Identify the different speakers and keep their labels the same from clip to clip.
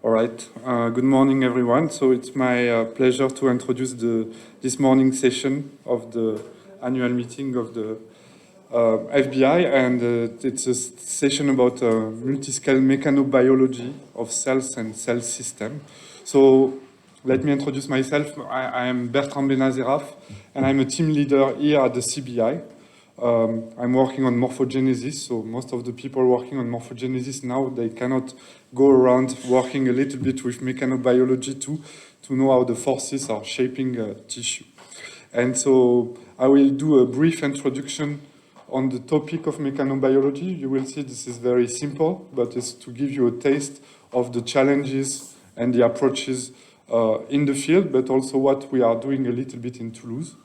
Speaker 1: All right. Good morning, everyone. So it's my pleasure to introduce this morning session of the annual meeting of the FBI, and it's a session about multiscale mechanobiology of cells and cell system. So let me introduce myself. I am Bertrand Bénazéraf, and I'm a team leader here at the CBI. I'm working on morphogenesis, so most of the people working on morphogenesis now, they cannot go around working a little bit with mechanobiology to know how the forces are shaping tissue. And so I will do a brief introduction on the topic of mechanobiology. You will see this is very simple, but it's to give you a taste of the challenges and the approaches in the field, but also what we are doing a little bit in Toulouse.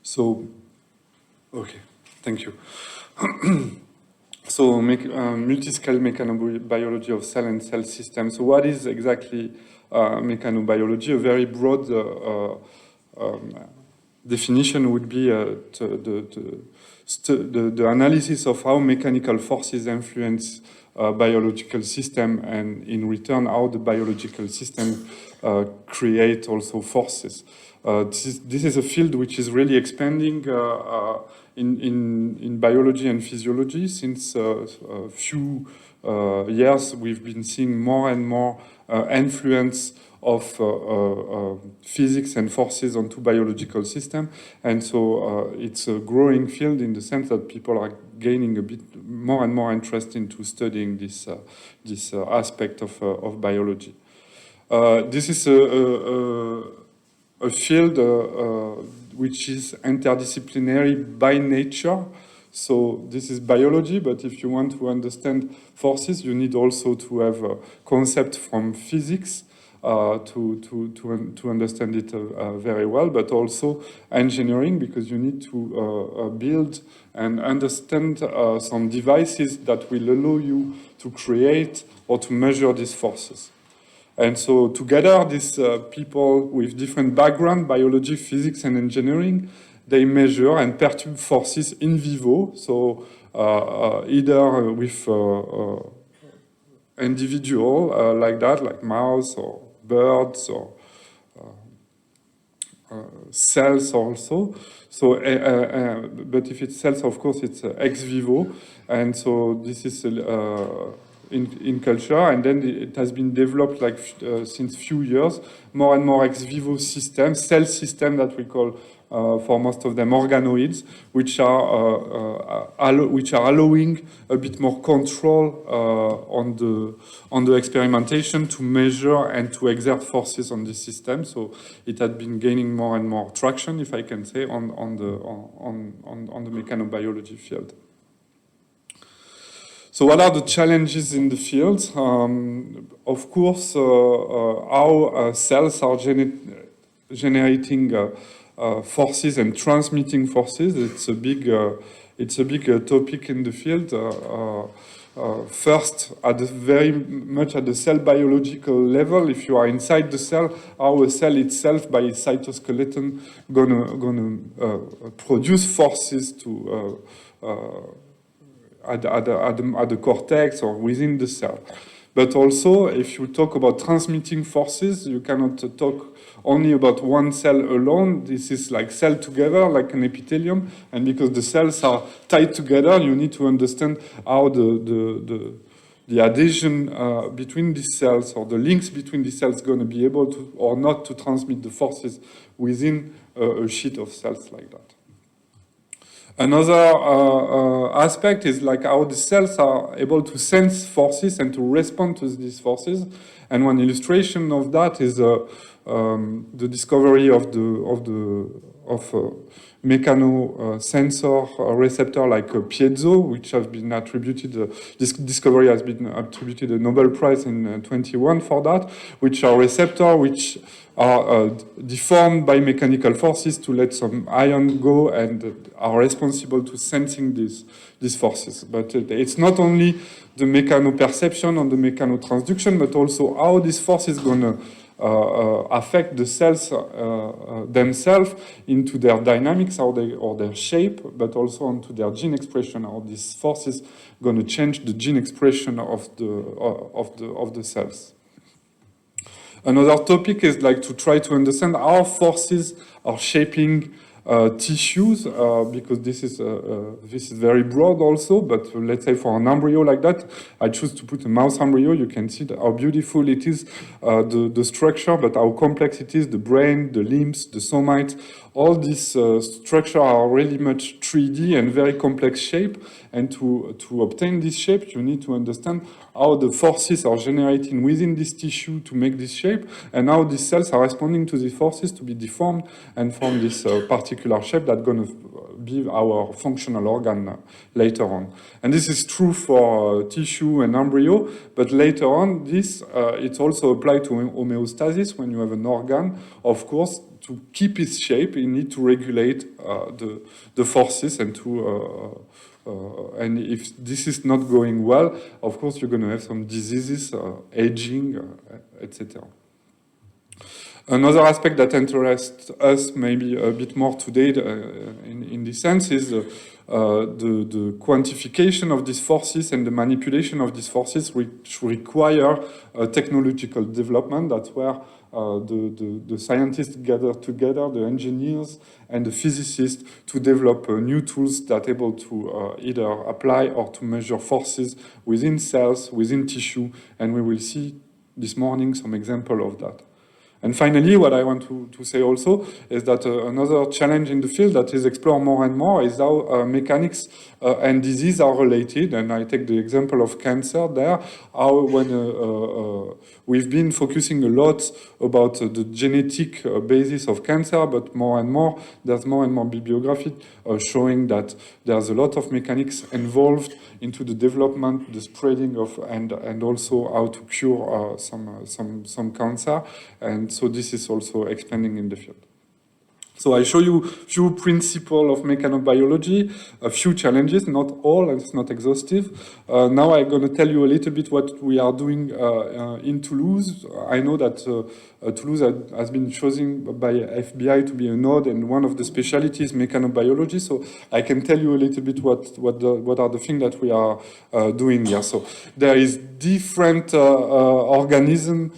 Speaker 1: So, okay, thank you. So, multiscale mechanobiology of cell and cell systems. So what is exactly mechanobiology? A very broad definition would be the analysis of how mechanical forces influence biological system, and in return how the biological system create also forces. This is a field which is really expanding in biology and physiology. Since a few years, we've been seeing more and more influence of physics and forces onto biological system, and so it's a growing field in the sense that people are gaining a bit more and more interest into studying this aspect of biology. This is a field which is interdisciplinary by nature. So this is biology, but if you want to understand forces, you need also to have a concept from physics to understand it very well, but also engineering, because you need to build and understand some devices that will allow you to create or to measure these forces. And so together, these people with different background, biology, physics, and engineering, they measure and perturb forces in vivo. So either with individual like that, like mouse or birds or cells also. So, but if it's cells, of course, it's ex vivo. And so this is in culture, and then it has been developed like since few years, more and more ex vivo systems, cell system that we call for most of them organoids, which are allowing a bit more control on the experimentation to measure and to exert forces on the system. So it had been gaining more and more traction, if I can say, on the mechanobiology field. So what are the challenges in the field? Of course, how cells are generating forces and transmitting forces. It's a big topic in the field. First, very much at the cell biological level, if you are inside the cell, how a cell itself by its cytoskeleton gonna produce forces to at the cortex or within the cell. But also, if you talk about transmitting forces, you cannot talk only about one cell alone. This is like cell together, like an epithelium. And because the cells are tied together, you need to understand how the adhesion between these cells, or the links between these cells, going to be able to or not to transmit the forces within a sheet of cells like that. Another aspect is like how the cells are able to sense forces and to respond to these forces. And one illustration of that is the discovery of mechano sensor receptor like a piezo, which have been attributed. This discovery has been attributed a Nobel Prize in 21 for that, which are receptors which are deformed by mechanical forces to let some ion go and are responsible to sensing these forces. But it's not only the mechanoperception and the mechanotransduction, but also how this force is going to affect the cells themselves into their dynamics or their shape, but also onto their gene expression. How these forces going to change the gene expression of the cells. Another topic is like to try to understand how forces are shaping tissues, because this is very broad also, but let's say for an embryo like that, I choose to put a mouse embryo. You can see how beautiful it is, the structure, but how complex it is, the brain, the limbs, the somites, all these structures are really much 3D and very complex shape. And to obtain this shape, you need to understand how the forces are generating within this tissue to make this shape, and how these cells are responding to these forces to be deformed and form this particular shape that's going to be our functional organ later on. And this is true for tissue and embryo, but later on, this it's also applied to homeostasis. When you have an organ, of course, to keep its shape, you need to regulate the forces and to and if this is not going well, of course, you're going to have some diseases, aging, etc. Another aspect that interests us maybe a bit more today in this sense is the quantification of these forces and the manipulation of these forces, which require technological development. That's where the scientists gather together, the engineers and the physicists, to develop new tools that are able to either apply or to measure forces within cells, within tissue, and we will see this morning some example of that. And finally, what I want to say also is that another challenge in the field that is explored more and more is how mechanics and disease are related. And I take the example of cancer there, how when we've been focusing a lot about the genetic basis of cancer, but more and more, there's more and more bibliography showing that there's a lot of mechanics involved into the development, the spreading of, and also how to cure some cancer. And so this is also expanding in the field. So I show you a few principles of mechanobiology, a few challenges, not all, and it's not exhaustive. Now I'm going to tell you a little bit what we are doing in Toulouse. I know that Toulouse has been chosen by FBI to be a node, and one of the specialties is mechanobiology. So I can tell you a little bit what are the things that we are doing here. So there is different organisms,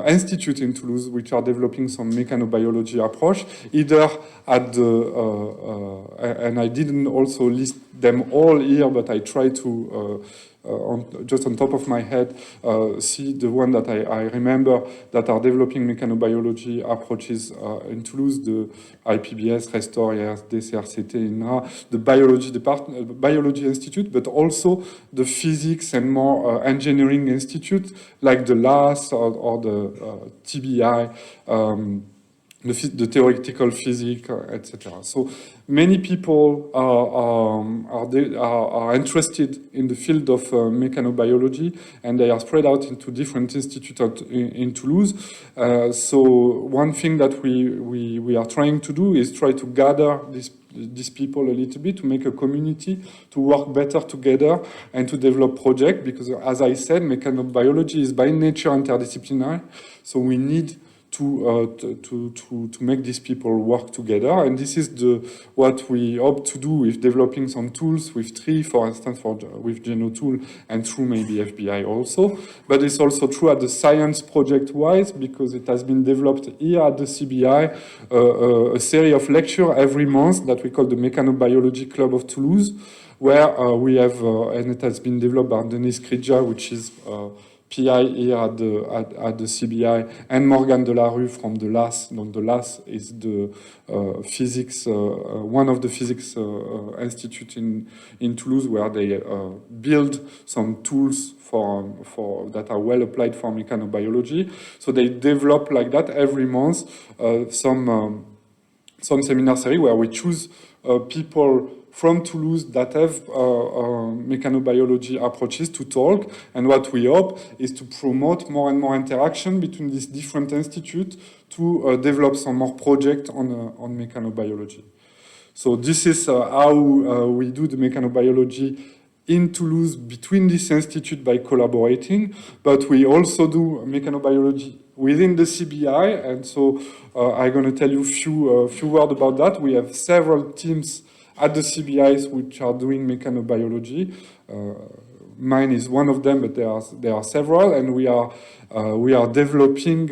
Speaker 1: institute in Toulouse, which are developing some mechanobiology approach, either at the, and I didn't also list them all here, but I try to, just on top of my head, see the one that I remember that are developing mechanobiology approaches in Toulouse, the IPBS, Restore, DCRCT, INRA, the biology department, biology institute, but also the physics and more engineering institute, like the LAS or the TBI, the theoretical physics, etc. So many people are interested in the field of mechanobiology, and they are spread out into different institutes in Toulouse. So one thing that we are trying to do is try to gather these people a little bit, to make a community, to work better together and to develop projects, because as I said, mechanobiology is by nature interdisciplinary, so we need to make these people work together. And this is what we hope to do with developing some tools with TRI, for instance, with GenoTool, and through maybe FBI also. But it's also true at the science project-wise, because it has been developed here at the CBI, a series of lectures every month that we call the Mechanobiology Club of Toulouse, where we have, and it has been developed by Denis Kridja, which is PI here at the CBI, and Morgan Delarue from the LAS. The LAS is the physics, one of the physics institute in Toulouse, where they build some tools for that are well applied for mechanobiology. So they develop like that every month some seminar series where we choose people from Toulouse that have mechanobiology approaches to talk, and what we hope is to promote more and more interaction between these different institutes to develop some more projects on mechanobiology. So this is how we do the mechanobiology in Toulouse between this institute by collaborating, but we also do mechanobiology within the CBI, and so I'm going to tell you a few words about that. We have several teams at the CBIs which are doing mechanobiology. Mine is one of them, but there are several, and we are developing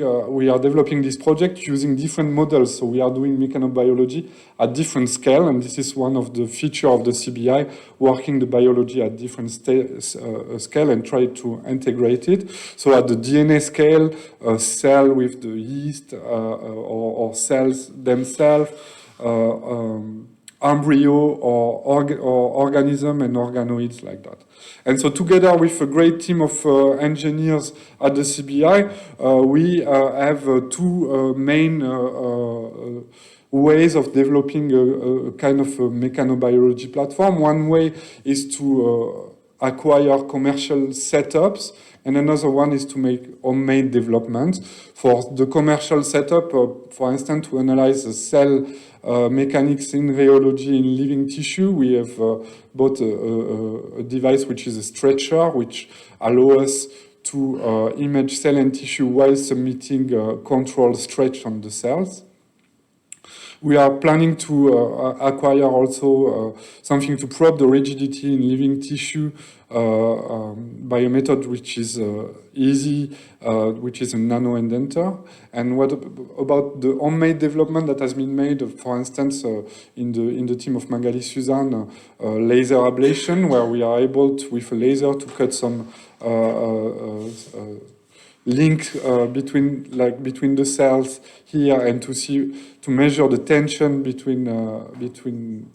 Speaker 1: this project using different models. So we are doing mechanobiology at different scale, and this is one of the features of the CBI, working the biology at different scale and try to integrate it. So at the DNA scale, a cell with the yeast or cells themselves, embryo or organism and organoids like that. And so together with a great team of engineers at the CBI, we have two main ways of developing a kind of a mechanobiology platform. One way is to acquire commercial setups, and another one is to make homemade development. For the commercial setup, for instance, to analyze the cell mechanics in rheology in living tissue, we have bought a device which is a stretcher, which allows us to image cell and tissue while submitting control stretch on the cells. We are planning to acquire also something to probe the rigidity in living tissue by a method which is easy, which is a nano-indenter. And what about the homemade development that has been made, for instance, in the team of Magali Suzanne, laser ablation, where we are able to, with a laser, to cut some link between the cells here, and to measure the tension between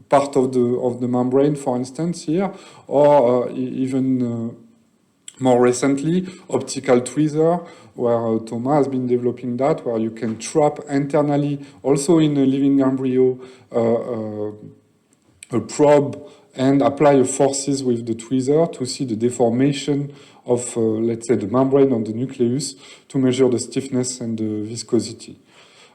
Speaker 1: part of the membrane, for instance, here, or even more recently, optical tweezer, where Thomas has been developing that, where you can trap internally, also in a living embryo, a probe and apply forces with the tweezer to see the deformation of, let's say, the membrane on the nucleus to measure the stiffness and the viscosity.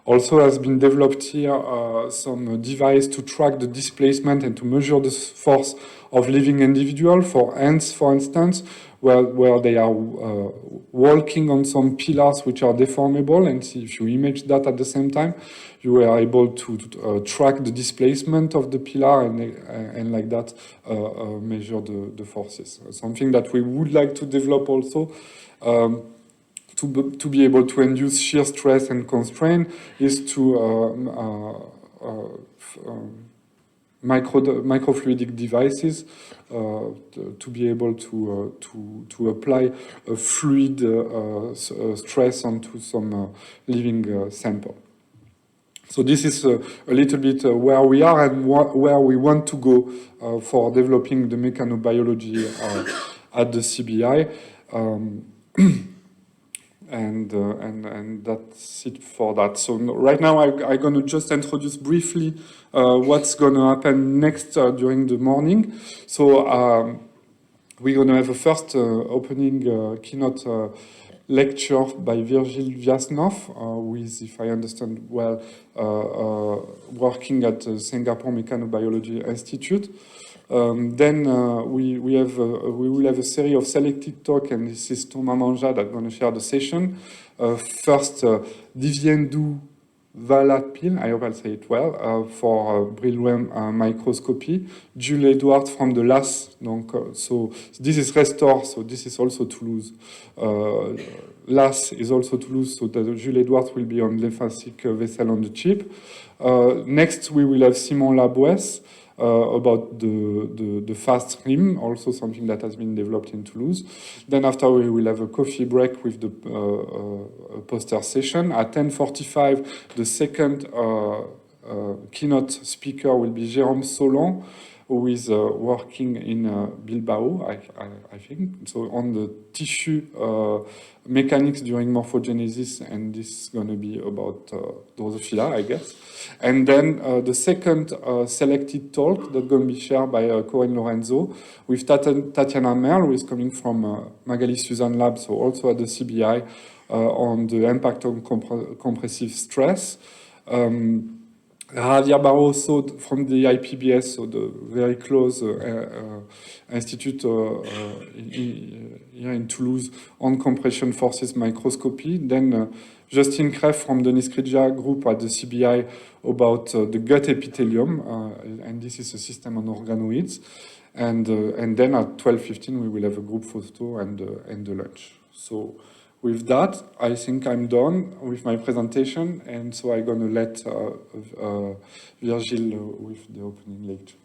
Speaker 1: Also has been developed here some device to track the displacement and to measure the force of living individual, for ants, for instance, where they are walking on some pillars which are deformable, and if you image that at the same time, you are able to track the displacement of the pillar and like that measure the forces. Something that we would like to develop also to be able to induce shear stress and constraint is to microfluidic devices to be able to apply a fluid stress onto some living sample. So this is a little bit where we are and where we want to go for developing the mechanobiology at the CBI. And that's it for that. So right now I'm going to just introduce briefly what's going to happen next during the morning. So we're going to have a first opening keynote lecture by Virgil Vyasnov, who is, if I understand well, working at the Singapore Mechanobiology Institute. Then we will have a series of selected talks, and this is Thomas Manja that's going to share the session. First, Diviendu Valapil, I hope I'll say it well, for Brillouin microscopy. Jules Edwards from the LAS, so this is Restore, so this is also Toulouse. LAS is also Toulouse, so that Jules Edwards will be on lymphatic vessel on the chip. Next, we will have Simon Labouesse, about the fast rim, also something that has been developed in Toulouse. Then after we will have a coffee break with the poster session. At 10:45, the second keynote speaker will be Jérôme Solan, who is working in Bilbao, I think, so on the tissue mechanics during morphogenesis, and this is going to be about Drosophila, I guess. And then the second selected talk that's going to be shared by Corinne Lorenzo with Tatiana Merle, who is coming from Magali Suzanne Lab, so also at the CBI, on the impact on compressive stress. Javier Barroso from the IPBS, so the very close institute here in Toulouse on compression forces microscopy. Then Justin Kreff from the Niskrija group at the CBI about the gut epithelium, and this is a system on organoids. And then at 12:15 we will have a group photo and the lunch. So with that, I think I'm done with my presentation, and so I'm going to let Virgile with the opening lecture.